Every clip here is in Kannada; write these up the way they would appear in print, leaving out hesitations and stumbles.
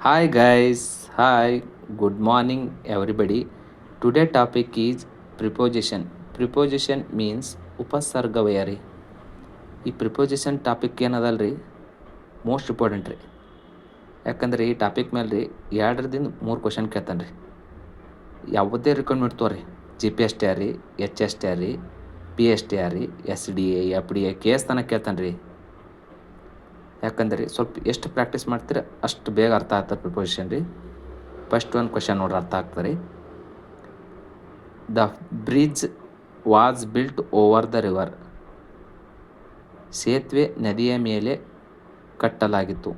Hi guys, hi, good morning everybody. Today topic is preposition. Preposition means ಉಪಸರ್ಗವಯ ರೀ. ಈ ಪ್ರಿಪೋಸಿಷನ್ ಟಾಪಿಕ್ ಏನದಲ್ರಿ ಮೋಸ್ಟ್ ಇಂಪಾರ್ಟೆಂಟ್ ರೀ. ಯಾಕಂದ್ರೆ ಈ ಟಾಪಿಕ್ ಮೇಲೆ ರೀ 2ರಿಂದ 3 ಕ್ವಶನ್ ಕೇಳ್ತಾನೆ ರೀ. ಯಾವುದೇ ರಿಕ್ವೈರ್ಮೆಂಟ್ ತೋರಿ G P S T R ರೀ, ಎಚ್ ಎಸ್ ಟಿ ಆರ್ ರೀ, ಪಿ ಎಸ್ ಟಿ ಆರ್ ರೀ, S D A F D A K S ತನಕ ಕೇಳ್ತಾನೆ ರೀ. ಯಾಕಂದ್ರೆ ಸ್ವಲ್ಪ ಎಷ್ಟು ಪ್ರಾಕ್ಟೀಸ್ ಮಾಡ್ತೀರ ಅಷ್ಟು ಬೇಗ ಅರ್ಥ ಆಗ್ತದೆ ಪ್ರಿಪೋಸಿಷನ್ ರೀ. ಫಸ್ಟ್ ಒಂದು ಕ್ವಶನ್ ನೋಡ್ರಿ ಅರ್ಥ ಆಗ್ತದೆ ರೀ. The bridge was built over the river. ಸೇತುವೆ ನದಿಯ ಮೇಲೆ ಕಟ್ಟಲಾಗಿತ್ತು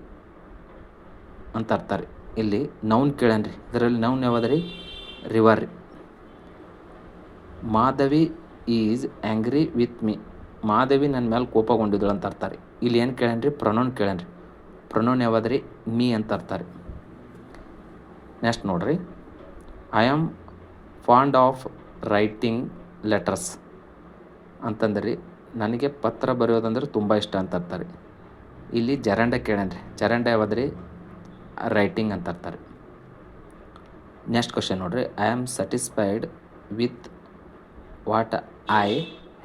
ಅಂತ ಅರ್ಥ ರೀ. ಇಲ್ಲಿ ನೌನ್ ಕೇಳನ್ರಿ. ಇದರಲ್ಲಿ ನೌನ್ ಯಾವ್ದು ರೀ? ರಿವರ್ ರೀ. Madhavi is angry with me. Madhavi ನನ್ನ ಮೇಲೆ ಕೋಪಗೊಂಡಿದ್ದಳು ಅಂತ ಅರ್ಥ ರೀ. ಇಲ್ಲಿ ಏನು ಕೇಳನ್ರಿ? ಪ್ರೊನೌನ್ ಕೇಳನ್ರಿ. ಪ್ರೊನೌನ್ ಯಾವ್ದು ರೀ? ಮೀ ಅಂತ ಅರ್ಥ ರೀ. ನೆಕ್ಸ್ಟ್ ನೋಡ್ರಿ, I am fond of writing letters ಅಂತಂದ್ರಿ. ನನಗೆ ಪತ್ರ ಬರೆಯೋದಂದ್ರೆ ತುಂಬ ಇಷ್ಟ ಅಂತ ಅರ್ಥ ರೀ. ಇಲ್ಲಿ ಜರಂಡ ಕೇಳನ್ರಿ. ಜರಂಡ ಯಾವ್ದು ರೀ? ರೈಟಿಂಗ್ ಅಂತ ಅರ್ಥ ರೀ. ನೆಕ್ಸ್ಟ್ ಕ್ವಶನ್ ನೋಡ್ರಿ, I am satisfied with what I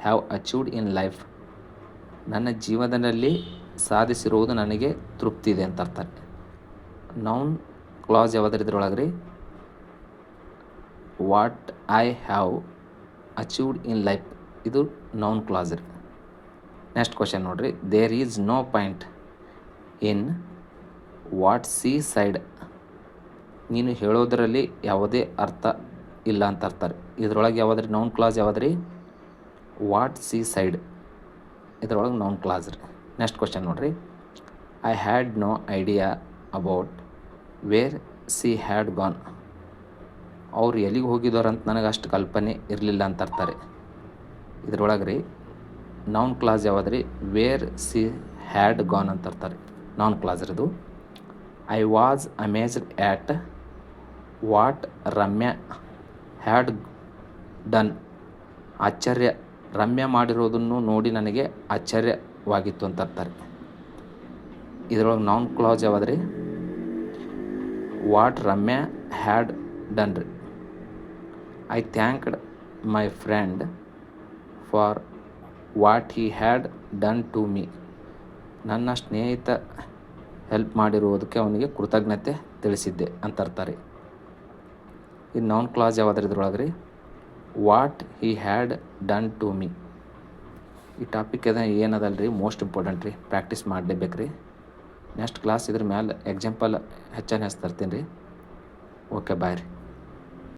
have achieved in life. ನನ್ನ ಜೀವನದಲ್ಲಿ ಸಾಧಿಸಿರುವುದು ನನಗೆ ತೃಪ್ತಿ ಇದೆ ಅಂತ ಅರ್ಥ ರೀ. ನೌನ್ ಕ್ಲಾಸ್ ಯಾವ್ದು ಇದ್ರೊಳಗೆ ರೀ? What I have achieved in life, ಇದು ನೌನ್ ಕ್ಲಾಸ್ ರೀ. ನೆಕ್ಸ್ಟ್ ಕ್ವಶನ್ ನೋಡ್ರಿ, there is no point in what she said. ನೀನು ಹೇಳೋದರಲ್ಲಿ ಯಾವುದೇ ಅರ್ಥ ಇಲ್ಲ ಅಂತ ಅರ್ಥ ರೀ. ಇದ್ರೊಳಗೆ ಯಾವ್ದು ರೀ? ನೌನ್ ಕ್ಲಾಸ್ ಯಾವ್ದು ರೀ? ವಾಟ್ ಸಿ ಸೈಡ್, ಇದ್ರೊಳಗೆ ನೌನ್ ಕ್ಲಾಸ್ ರೀ. ನೆಕ್ಸ್ಟ್ ಕ್ವಶನ್ ನೋಡ್ರಿ, I had no idea about where she had gone. ಅವ್ರು ಎಲ್ಲಿಗೆ ಹೋಗಿದಾರಂತ ನನಗೆ ಅಷ್ಟು ಕಲ್ಪನೆ ಇರಲಿಲ್ಲ ಅಂತ ಅರ್ಥ ರೀ. ಇದ್ರೊಳಗೆ ರೀ ನೌನ್ ಕ್ಲಾಸ್ ಯಾವ್ದು ರೀ? ವೇರ್ ಸಿ ಹ್ಯಾಡ್ ಗಾನ್ ಅಂತ ಅರ್ಥ ರೀ. ನೌನ್ ಕ್ಲಾಸ್ ಇರೋದು. I was amazed at what Ramya had done. ಆಶ್ಚರ್ಯ, ರಮ್ಯಾ ಮಾಡಿರೋದನ್ನು ನೋಡಿ ನನಗೆ ಆಶ್ಚರ್ಯವಾಗಿತ್ತು ಅಂತ ಅರ್ಥ ರೀ. ಇದ್ರೊಳಗೆ ನೌನ್ ಕ್ಲಾಸ್ ಯಾವ್ದು ರೀ? ವಾಟ್ ರಮ್ಯಾ ಹ್ಯಾಡ್ ಡನ್ ರೀ. I thanked my friend for what he had done to me. ನನ್ನ ಸ್ನೇಹಿತ ಹೆಲ್ಪ್ ಮಾಡಿರುವುದಕ್ಕೆ ಅವನಿಗೆ ಕೃತಜ್ಞತೆ ತಿಳಿಸಿದ್ದೆ ಅಂತ ಅರ್ಥ ರೀ. ಈ ನೌನ್ ಕ್ಲಾಸ್ ಯಾವ್ದು ಇದ್ರೊಳಗೆ ರೀ? What he had done to me. ಈ ಟಾಪಿಕ್ ಏನದಲ್ಲ ರೀ ಮೋಸ್ಟ್ ಇಂಪಾರ್ಟೆಂಟ್ ರೀ. ಪ್ರಾಕ್ಟೀಸ್ ಮಾಡಲೇಬೇಕು ರೀ. ನೆಕ್ಸ್ಟ್ ಕ್ಲಾಸ್ ಇದ್ರ ಮೇಲೆ ಎಕ್ಸಾಂಪಲ್ ಹೆಚ್ಚಾಗಿ ತರ್ತೀನಿ ರೀ. ಓಕೆ, ಬಾಯ್ ರೀ.